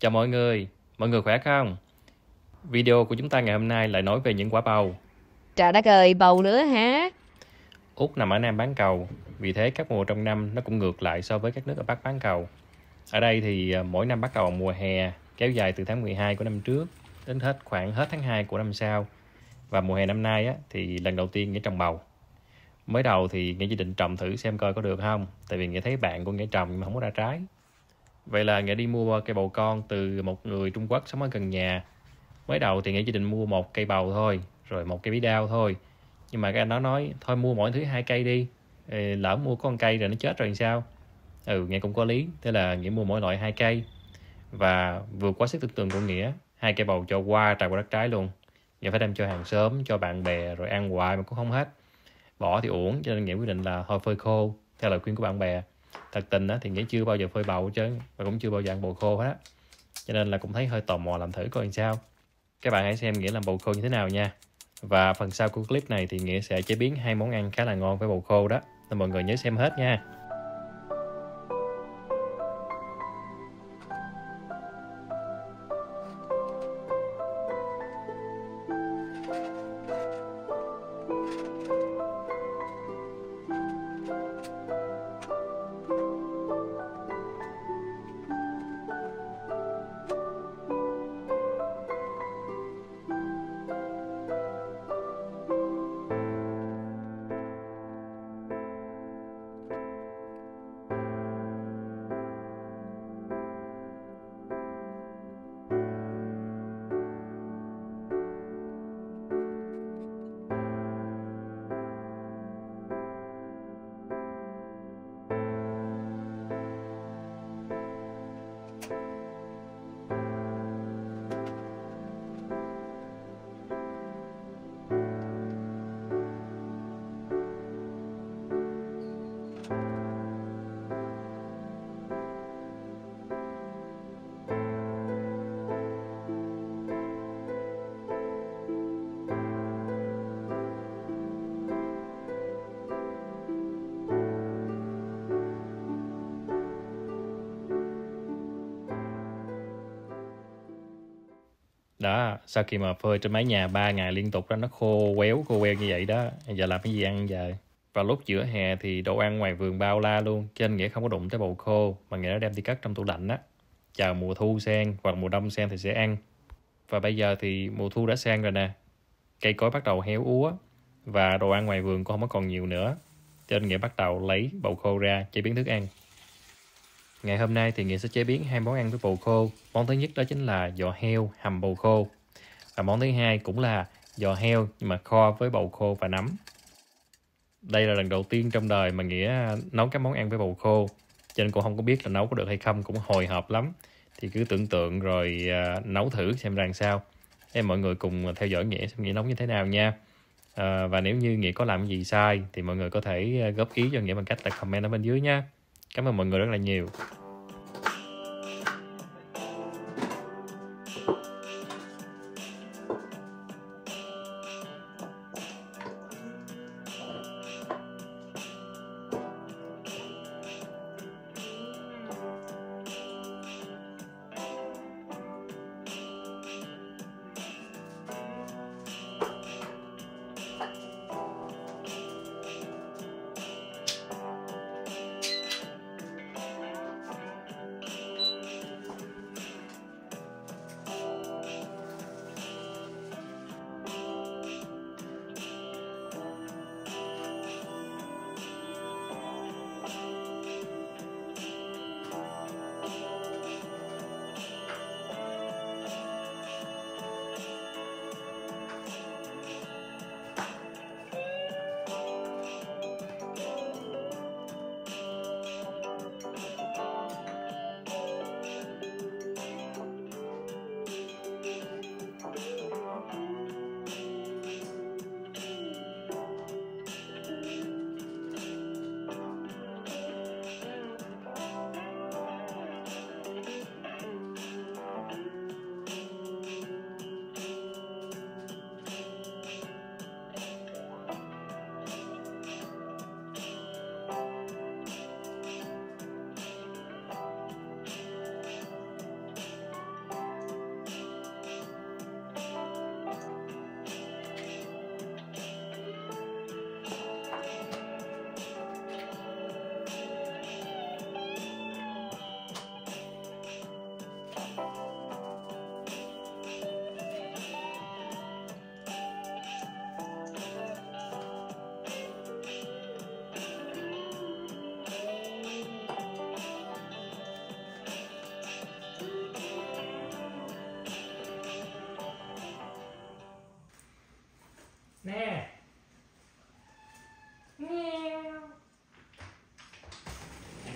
Chào mọi người khỏe không? Video của chúng ta ngày hôm nay lại nói về những quả bầu. Trời đất ơi, bầu nữa hả? Úc nằm ở Nam bán cầu, vì thế các mùa trong năm nó cũng ngược lại so với các nước ở Bắc bán cầu. Ở đây thì mỗi năm bắt đầu mùa hè kéo dài từ tháng 12 của năm trước đến khoảng hết tháng 2 của năm sau. Và mùa hè năm nay á, thì lần đầu tiên Nghĩa trồng bầu. Mới đầu thì Nghĩa chỉ định trồng thử xem coi có được không, tại vì Nghĩa thấy bạn của Nghĩa trồng nhưng mà không có ra trái. Vậy là Nghĩa đi mua cây bầu con từ một người Trung Quốc sống ở gần nhà. Mới đầu thì Nghĩa chỉ định mua một cây bầu thôi, rồi một cây bí đao thôi. Nhưng mà cái anh đó nói thôi mua mỗi thứ hai cây đi. Lỡ mua có con cây rồi nó chết rồi làm sao? Nghĩa cũng có lý. Thế là Nghĩa mua mỗi loại hai cây. Và vượt quá sức tưởng tượng của Nghĩa, hai cây bầu cho qua trà qua đất trái luôn. Nghĩa phải đem cho hàng xóm, cho bạn bè rồi ăn hoài mà cũng không hết. Bỏ thì uổng, cho nên Nghĩa quyết định là thôi phơi khô theo lời khuyên của bạn bè. Thật tình á, thì Nghĩa chưa bao giờ phơi bầu hết trơn, và cũng chưa bao giờ ăn bầu khô hết á. Cho nên là cũng thấy hơi tò mò làm thử coi làm sao. Các bạn hãy xem Nghĩa làm bầu khô như thế nào nha. Và phần sau của clip này thì Nghĩa sẽ chế biến hai món ăn khá là ngon với bầu khô đó. Nên mọi người nhớ xem hết nha. Đó, sau khi mà phơi trên mái nhà 3 ngày liên tục đó, nó khô queo như vậy đó. Giờ làm cái gì ăn giờ? Vào lúc giữa hè thì đồ ăn ngoài vườn bao la luôn, cho nên Nghĩa không có đụng tới bầu khô, mà Nghĩa đã đem đi cất trong tủ lạnh á. Chờ mùa thu sang hoặc mùa đông sang thì sẽ ăn. Và bây giờ thì mùa thu đã sang rồi nè. Cây cối bắt đầu héo úa và đồ ăn ngoài vườn cũng không có còn nhiều nữa. Cho nên Nghĩa bắt đầu lấy bầu khô ra chế biến thức ăn. Ngày hôm nay thì Nghĩa sẽ chế biến hai món ăn với bầu khô. Món thứ nhất đó chính là giò heo hầm bầu khô. Và món thứ hai cũng là giò heo nhưng mà kho với bầu khô và nấm. Đây là lần đầu tiên trong đời mà Nghĩa nấu các món ăn với bầu khô. Cho nên cũng không có biết là nấu có được hay không, cũng hồi hộp lắm. Thì cứ tưởng tượng rồi nấu thử xem ra làm sao. Để mọi người cùng theo dõi Nghĩa xem Nghĩa nấu như thế nào nha. Và nếu như Nghĩa có làm gì sai thì mọi người có thể góp ý cho Nghĩa bằng cách là comment ở bên dưới nha. Cảm ơn mọi người rất là nhiều.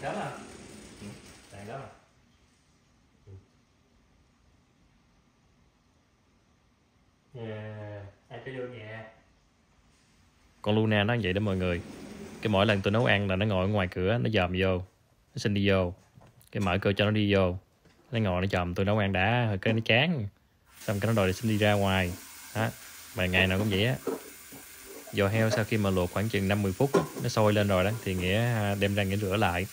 sớm à? Đàn đó à? Ăn cho vô nhà. Con Luna nó vậy đó mọi người. Cái mỗi lần tôi nấu ăn là nó ngồi ở ngoài cửa, nó dòm vô, nó xin đi vô. Cái mở cửa cho nó đi vô, nó ngồi nó chòm tôi nấu ăn đã, rồi cái nó chán, xong cái nó đòi xin đi ra ngoài. Đó, mà ngày nào cũng vậy á. Giò heo sau khi mà luộc khoảng chừng 5-10 phút á, nó sôi lên rồi đó thì Nghĩa đem ra Nghĩa rửa lại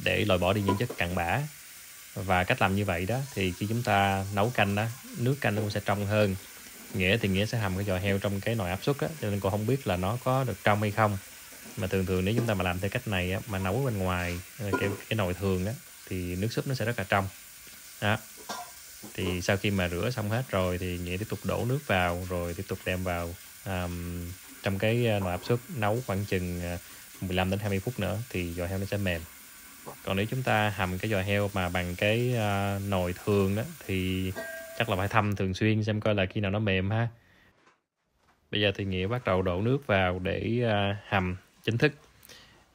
để loại bỏ đi những chất cặn bã. Và cách làm như vậy đó thì khi chúng ta nấu canh đó, nước canh nó cũng sẽ trong hơn. Nghĩa sẽ hầm cái giò heo trong cái nồi áp suất á, cho nên cô không biết là nó có được trong hay không. Mà thường nếu chúng ta mà làm theo cách này á, mà nấu bên ngoài cái nồi thường á thì nước súp nó sẽ rất là trong. Đó. Thì sau khi mà rửa xong hết rồi thì Nghĩa tiếp tục đổ nước vào rồi tiếp tục đem vào trong cái nồi áp suất nấu khoảng chừng 15 đến 20 phút nữa thì giò heo nó sẽ mềm. Còn nếu chúng ta hầm cái giò heo mà bằng cái nồi thường đó thì chắc là phải thăm thường xuyên xem coi là khi nào nó mềm ha. Bây giờ thì Nghĩa bắt đầu đổ nước vào để hầm chính thức.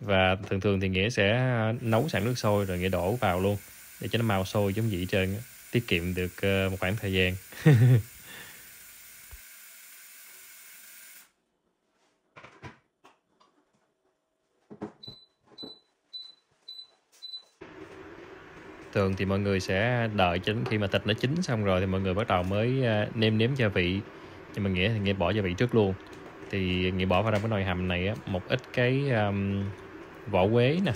Và thường thì Nghĩa sẽ nấu sẵn nước sôi rồi Nghĩa đổ vào luôn để cho nó mau sôi giống vậy trơn, tiết kiệm được một khoảng thời gian. Thường thì mọi người sẽ đợi cho đến khi mà thịt nó chín xong rồi thì mọi người bắt đầu mới nêm nếm gia vị. Nhưng mà Nghĩa bỏ gia vị trước luôn. Thì Nghĩa bỏ vào trong cái nồi hầm này á, một ít cái vỏ quế nè,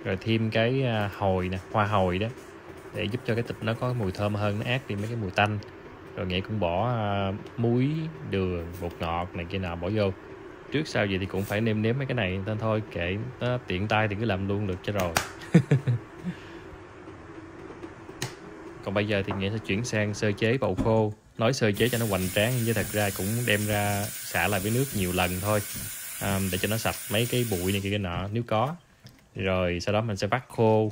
rồi thêm cái hồi nè, hoa hồi đó, để giúp cho cái thịt nó có mùi thơm hơn, nó át đi mấy cái mùi tanh. Rồi Nghĩa cũng bỏ muối, đường, bột ngọt này kia nọ bỏ vô. Trước sau gì thì cũng phải nêm nếm mấy cái này nên thôi kệ, nó tiện tay thì cứ làm luôn được cho rồi. Còn bây giờ thì Nghĩa sẽ chuyển sang sơ chế bầu khô. Nói sơ chế cho nó hoành tráng nhưng thật ra cũng đem ra xả lại với nước nhiều lần thôi, để cho nó sạch mấy cái bụi này kia cái nọ nếu có. Rồi sau đó mình sẽ vắt khô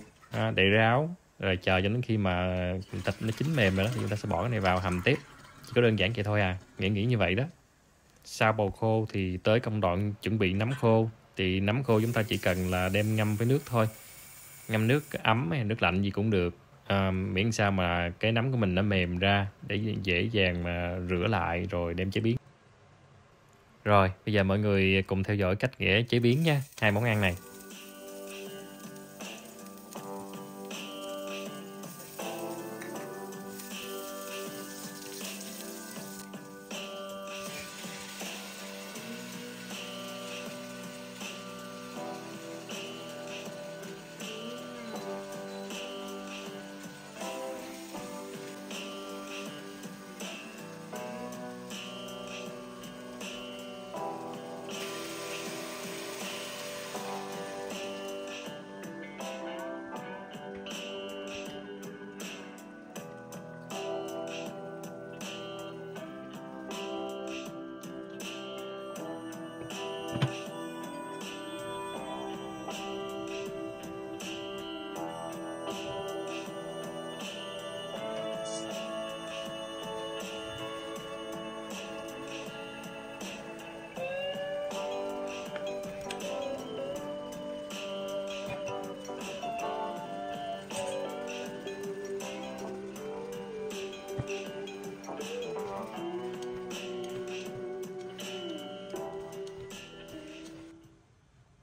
để ráo, rồi chờ cho đến khi mà thịt nó chín mềm rồi đó thì chúng ta sẽ bỏ cái này vào hầm tiếp. Chỉ có đơn giản vậy thôi à, Nghĩa nghĩ như vậy đó. Sau bầu khô thì tới công đoạn chuẩn bị nấm khô. Thì nấm khô chúng ta chỉ cần là đem ngâm với nước thôi, ngâm nước ấm hay nước lạnh gì cũng được, miễn sao mà cái nấm của mình nó mềm ra để dễ dàng mà rửa lại rồi đem chế biến. Rồi bây giờ mọi người cùng theo dõi cách Nghĩa chế biến nha, hai món ăn này.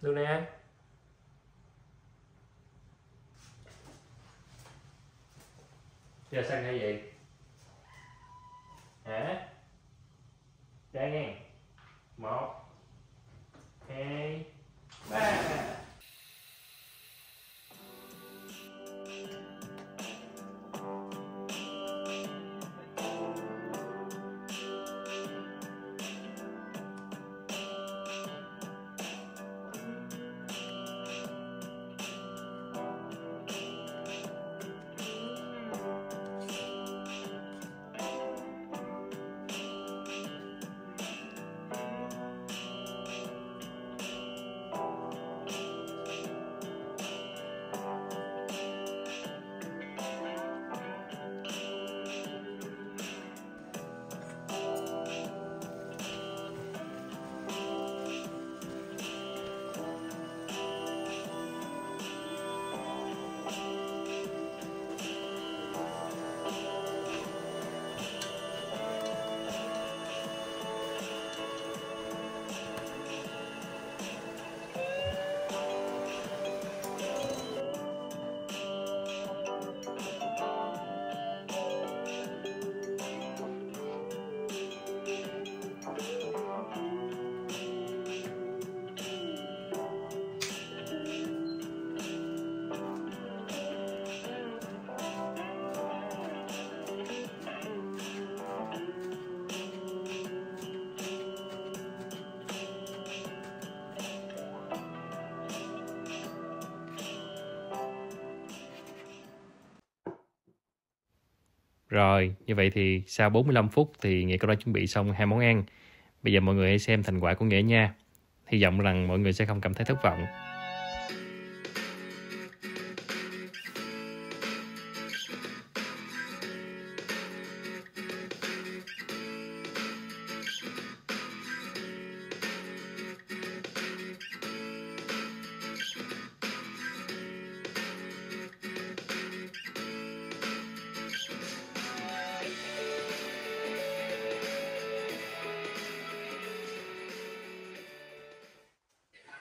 Luna, giờ sang hay gì? Hả? Ra nghe. 1 2 3. Rồi, như vậy thì sau 45 phút thì Nghĩa cũng đã chuẩn bị xong 2 món ăn. Bây giờ mọi người hãy xem thành quả của Nghĩa nha. Hy vọng rằng mọi người sẽ không cảm thấy thất vọng.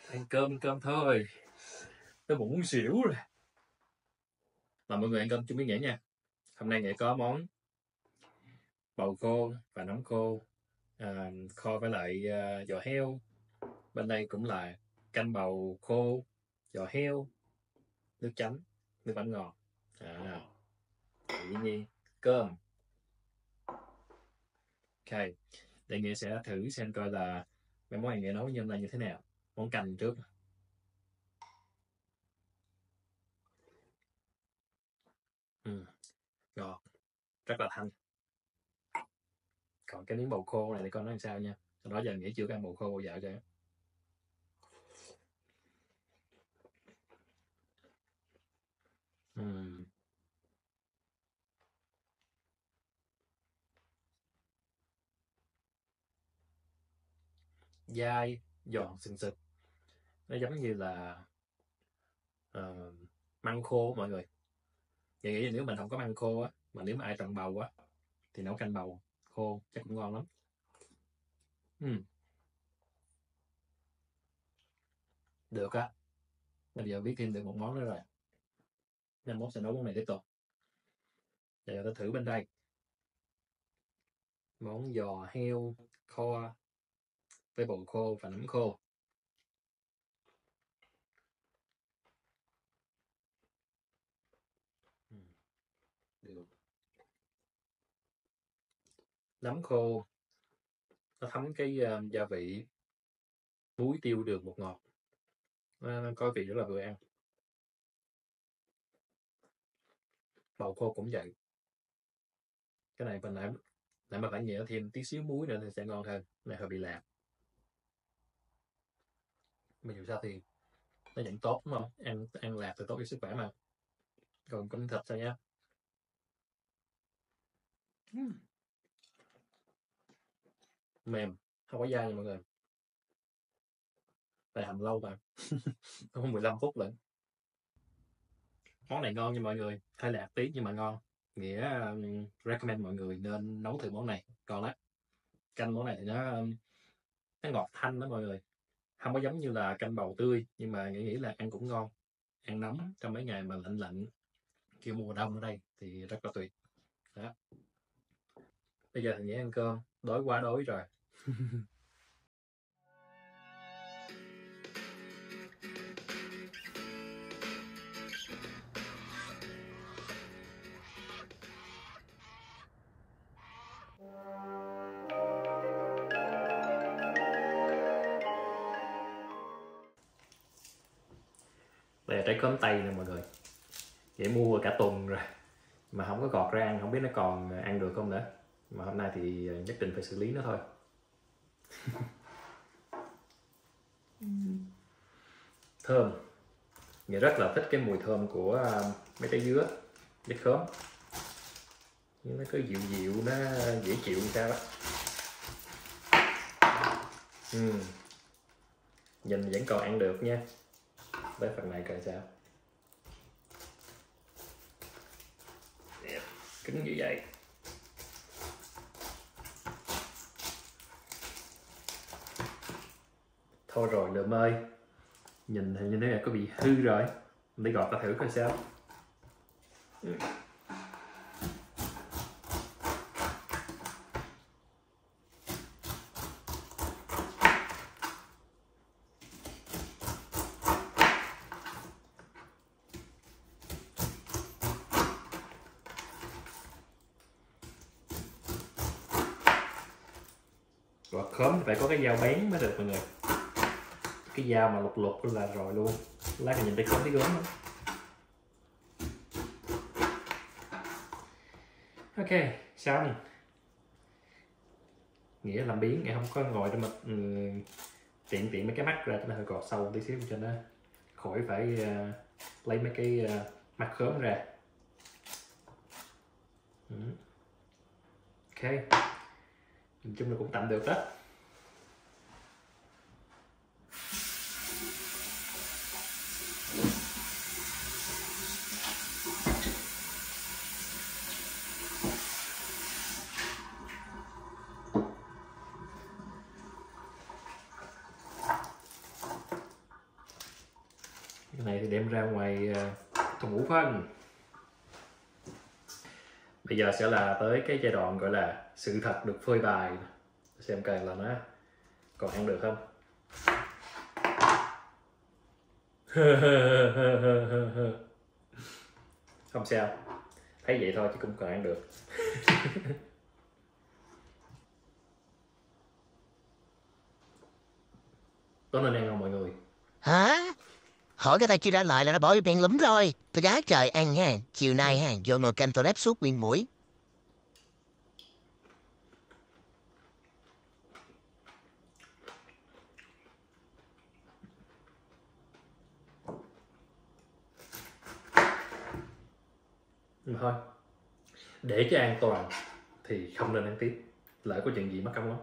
Ăn cơm thôi. Tôi muốn xỉu rồi. Mời mọi người ăn cơm chung với Nghĩa nha. Hôm nay Nghĩa có món bầu khô và nấm khô, kho với lại giò heo. Bên đây cũng là canh bầu khô, giò heo, nước chấm, nước bánh ngọt. Dĩ nhiên cơm. Ok, để Nghĩa sẽ thử xem coi là mấy món này Nghĩa nấu như hôm nay như thế nào. Món canh trước. Ngọt, rất là thanh. Còn cái miếng bầu khô này thì con nói làm sao nha. Sau đó giờ Nghĩa chưa có ăn bầu khô bao giờ kìa. Dai, giòn sừng sực. Nó giống như là măng khô mọi người. Vậy nghĩ là nếu mình không có măng khô á, mà nếu mà ai trồng bầu á, thì nấu canh bầu khô chắc cũng ngon lắm. Được á. Bây giờ biết thêm được một món nữa rồi. Nên món sẽ nấu món này tiếp tục. Giờ ta thử bên đây. Món giò heo kho với bầu khô và nấm khô. Được. Nấm khô nó thấm cái gia vị muối, tiêu, đường, bột ngọt. Nó có vị rất là vừa ăn. Bầu khô cũng vậy. Cái này mình nãy mà phải nhẹ thêm tí xíu muối nữa thì sẽ ngon hơn. Này hơi bị lạc. Mà dù sao thì nó vẫn tốt đúng không? Ăn lạc thì tốt cho sức khỏe mà. Còn con thịt sao nhá. Mềm, không có dai nha mọi người. Tại hầm lâu mà. Không 15 phút lận. Món này ngon nha mọi người. Hơi lạc tí nhưng mà ngon. Nghĩa recommend mọi người nên nấu thử món này. Ngon lắm. Canh món này thì nó ngọt thanh đó mọi người. Không có giống như là canh bầu tươi, nhưng mà nghĩ là ăn cũng ngon. Ăn nóng trong mấy ngày mà lạnh lạnh kiểu mùa đông ở đây thì rất là tuyệt. Đó. Bây giờ thì Nghĩa ăn cơm, đói quá đói rồi. Đây là trái cơm tây nè mọi người. Nghĩa mua cả tuần rồi mà không có gọt ra ăn, không biết nó còn ăn được không nữa. Mà hôm nay thì nhất định phải xử lý nó thôi. Thơm. Nghĩa rất là thích cái mùi thơm của mấy trái dứa, trái khóm. Nhưng nó cứ dịu dịu, nó dễ chịu như sao á. Nhìn vẫn còn ăn được nha. Với phần này coi sao. Đẹp, cứng như vậy. Thôi rồi lượm ơi. Nhìn hình như nó có bị hư rồi. Để gọt ta thử coi sao. Gọt khóm thì phải có cái dao bén mới được mọi người. Cái dao mà lục lục là rồi luôn. Lát thì nhìn thấy khóm thấy gớm lắm. Ok, xong. Nghĩa làm biếng, nghĩa không có ngồi để mà tiện mấy cái mắt ra, cho nên hơi gọt sâu tí xíu cho nó khỏi phải lấy mấy cái mắt khóm ra. Ok, nhìn chung là cũng tạm được đó. Cái này thì đem ra ngoài thùng ngũ phân. Bây giờ sẽ là tới cái giai đoạn gọi là sự thật được phơi bày, xem coi là nó còn ăn được không. Không sao, thấy vậy thôi chứ cũng còn ăn được. Có nên ăn không mọi người? Hả? Hỏi cái tay chưa trả lời là nó bỏ vô miệng lắm rồi. Tôi đá trời ăn ha. Chiều nay ha, vô nồi canh tôi lép suốt nguyên mũi. Nhưng mà thôi, để cho an toàn thì không nên ăn tiếp, lỡ có chuyện gì mất công lắm.